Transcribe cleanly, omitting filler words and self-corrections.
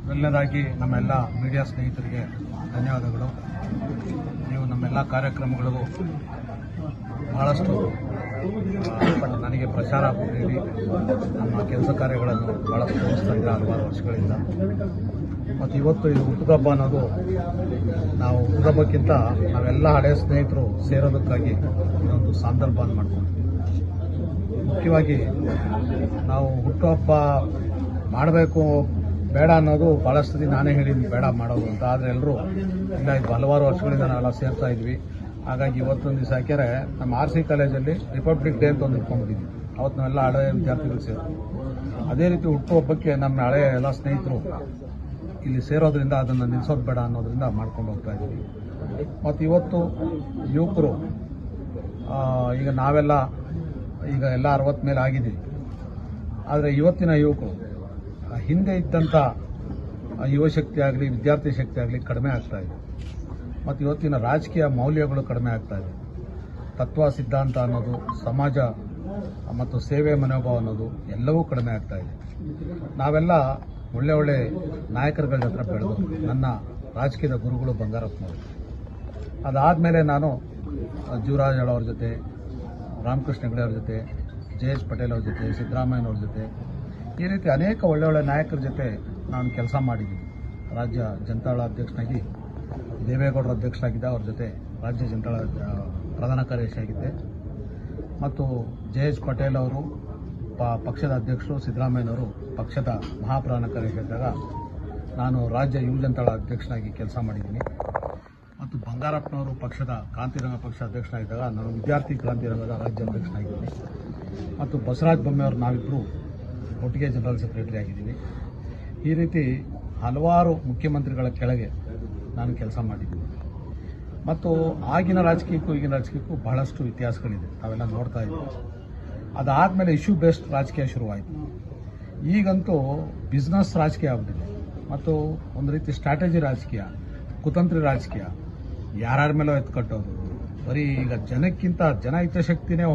ಮೊದಲನೇದಾಗಿ ನಮ್ಮೆಲ್ಲ ಮೀಡಿಯಾ ಸ್ನೇಹಿತರಿಗೆ ಧನ್ಯವಾದಗಳು. ನೀವು ನಮ್ಮೆಲ್ಲ ಕಾರ್ಯಕ್ರಮಗಳಿಗೂ ಬಹಳಷ್ಟು ನನಗೆ ಪ್ರಚಾರ ನೀಡಿ ನಮ್ಮ ಕೆಲಸ ಕಾರ್ಯಗಳನ್ನು ಬಹಳಷ್ಟು ತೋರಿಸ್ತಾ ಇದ್ದಾರೆ ಹಲವಾರು ವರ್ಷಗಳಿಂದ. ಮತ್ತು ಇವತ್ತು ಇದು ಹುಟ್ಟುಹಬ್ಬ ಅನ್ನೋದು ನಾವು ಹುಟ್ಟುಹಬ್ಬಕ್ಕಿಂತ ನಾವೆಲ್ಲ ಹಳೆಯ ಸ್ನೇಹಿತರು ಸೇರೋದಕ್ಕಾಗಿ ಇದೊಂದು ಸಂದರ್ಭ ಮಾಡ್ಕೊಂಡು, ಮುಖ್ಯವಾಗಿ ನಾವು ಹುಟ್ಟುಹಬ್ಬ ಮಾಡಬೇಕು ಬೇಡ ಅನ್ನೋದು ಭಾಳಷ್ಟು ಸತಿ ನಾನೇ ಹೇಳಿದ್ದೀನಿ ಬೇಡ ಮಾಡೋದು ಅಂತ. ಆದರೆ ಎಲ್ಲರೂ ಇಲ್ಲ, ಇದು ಹಲವಾರು ವರ್ಷಗಳಿಂದ ನಾವೆಲ್ಲ ಸೇರ್ತಾ ಇದ್ವಿ. ಹಾಗಾಗಿ ಇವತ್ತೊಂದು ದಿವಸ ಹಾಕ್ಯಾರೆ ನಮ್ಮ RC ಕಾಲೇಜಲ್ಲಿ ರಿಪಬ್ಲಿಕ್ ಡೇ ಅಂತ ಒಂದು ಇಟ್ಕೊಂಡಿದ್ವಿ. ಅವತ್ತು ನಾವೆಲ್ಲ ಹಳೆಯ ವಿದ್ಯಾರ್ಥಿಗಳು ಸೇರು. ಅದೇ ರೀತಿ ಹುಟ್ಟುಹಬ್ಬಕ್ಕೆ ನಮ್ಮ ಹಳೆಯ ಎಲ್ಲ ಸ್ನೇಹಿತರು ಇಲ್ಲಿ ಸೇರೋದ್ರಿಂದ ಅದನ್ನು ನಿಲ್ಲಿಸೋದು ಬೇಡ ಅನ್ನೋದ್ರಿಂದ ಮಾಡ್ಕೊಂಡು ಹೋಗ್ತಾ ಇದ್ದೀವಿ. ಮತ್ತು ಇವತ್ತು ಯುವಕರು ಈಗ ನಾವೆಲ್ಲ ಈಗ ಎಲ್ಲ 60 ಮೇಲೆ ಆಗಿದ್ದೀವಿ. ಆದರೆ ಇವತ್ತಿನ ಯುವಕರು ಹಿಂದೆ ಇದ್ದಂಥ ಯುವಶಕ್ತಿ ಆಗಲಿ ವಿದ್ಯಾರ್ಥಿ ಶಕ್ತಿ ಆಗಲಿ ಕಡಿಮೆ ಆಗ್ತಾ ಇದೆ. ಮತ್ತು ಇವತ್ತಿನ ರಾಜಕೀಯ ಮೌಲ್ಯಗಳು ಕಡಿಮೆ ಆಗ್ತಾ ಇದೆ. ತತ್ವ ಸಿದ್ಧಾಂತ ಅನ್ನೋದು, ಸಮಾಜ ಮತ್ತು ಸೇವೆ ಮನೋಭಾವ ಅನ್ನೋದು ಎಲ್ಲವೂ ಕಡಿಮೆ ಆಗ್ತಾ ಇದೆ. ನಾವೆಲ್ಲ ಒಳ್ಳೆ ಒಳ್ಳೆ ನಾಯಕರುಗಳ ಹತ್ರ ಬೆಳೆದು ನನ್ನ ರಾಜಕೀಯದ ಗುರುಗಳು ಬಂಗಾರಪ್ಪನವರು. ಅದಾದಮೇಲೆ ನಾನು ಜೀವರಾಜ್ ಅವ್ರ ಜೊತೆ, ರಾಮಕೃಷ್ಣ ಹೆಗಡೆ ಅವ್ರ ಜೊತೆ, ಜಯೇಶ್ ಪಟೇಲ್ ಅವ್ರ ಜೊತೆ, ಸಿದ್ದರಾಮಯ್ಯನವ್ರ ಜೊತೆ, ಈ ರೀತಿ ಅನೇಕ ಒಳ್ಳೆ ನಾಯಕರ ಜೊತೆ ನಾನು ಕೆಲಸ ಮಾಡಿದ್ದೀನಿ. ರಾಜ್ಯ ಜನತಾದಳ ಅಧ್ಯಕ್ಷನಾಗಿ ದೇವೇಗೌಡರ ಅಧ್ಯಕ್ಷರಾಗಿದ್ದ, ಅವ್ರ ಜೊತೆ ರಾಜ್ಯ ಜನತಾದಳ ಪ್ರಧಾನ ಕಾರ್ಯದರ್ಶಿಯಾಗಿದ್ದೆ. ಮತ್ತು ಜಯೇಶ್ ಪಟೇಲ್ ಅವರು ಪಕ್ಷದ ಅಧ್ಯಕ್ಷರು, ಸಿದ್ದರಾಮಯ್ಯನವರು ಪಕ್ಷದ ಮಹಾಪ್ರಧಾನ ಕಾರ್ಯದರ್ಶಿಯಾಗಿದ್ದಾಗ ನಾನು ರಾಜ್ಯ ಯುವ ಜನತಾದಳ ಅಧ್ಯಕ್ಷನಾಗಿ ಕೆಲಸ ಮಾಡಿದ್ದೀನಿ. ಮತ್ತು ಬಂಗಾರಪ್ಪನವರು ಪಕ್ಷದ ಕ್ರಾಂತಿರಂಗ ಪಕ್ಷ ಅಧ್ಯಕ್ಷನಾಗಿದ್ದಾಗ ನಾನು ವಿದ್ಯಾರ್ಥಿ ಕ್ರಾಂತಿರಂಗದ ರಾಜ್ಯ ಅಧ್ಯಕ್ಷನಾಗಿದ್ದೀನಿ. ಮತ್ತು ಬಸವರಾಜ ಬೊಮ್ಮೆಯವರು ನಾವಿಬ್ಬರು ಒಟ್ಟಿಗೆ ಜನರಲ್ ಸೆಕ್ರೆಟರಿ ಆಗಿದ್ದೀವಿ. ಈ ರೀತಿ ಹಲವಾರು ಮುಖ್ಯಮಂತ್ರಿಗಳ ಕೆಳಗೆ ನಾನು ಕೆಲಸ ಮಾಡಿದ್ದೀನಿ. ಮತ್ತು ಆಗಿನ ರಾಜಕೀಯಕ್ಕೂ ಈಗಿನ ರಾಜಕೀಯಕ್ಕೂ ಬಹಳಷ್ಟು ವ್ಯತ್ಯಾಸಗಳಿದೆ, ನಾವೆಲ್ಲ ನೋಡ್ತಾ ಇದ್ದೀವಿ. ಅದಾದಮೇಲೆ ಇಶ್ಯೂ ಬೇಸ್ಡ್ ರಾಜಕೀಯ ಶುರುವಾಯಿತು. ಈಗಂತೂ ಬಿಸ್ನೆಸ್ ರಾಜಕೀಯ ಆಗ್ಬಿಟ್ಟಿದೆ. ಮತ್ತು ಒಂದು ರೀತಿ ಸ್ಟ್ರಾಟಜಿ ರಾಜಕೀಯ, ಕುತಂತ್ರಿ ರಾಜಕೀಯ, ಯಾರ್ಯಾರ ಮೇಲೋ ಎತ್ತು ಕಟ್ಟೋದು. ಬರೀ ಈಗ ಜನಕ್ಕಿಂತ ಜನ ಹಿತಾಸಕ್ತಿನೇ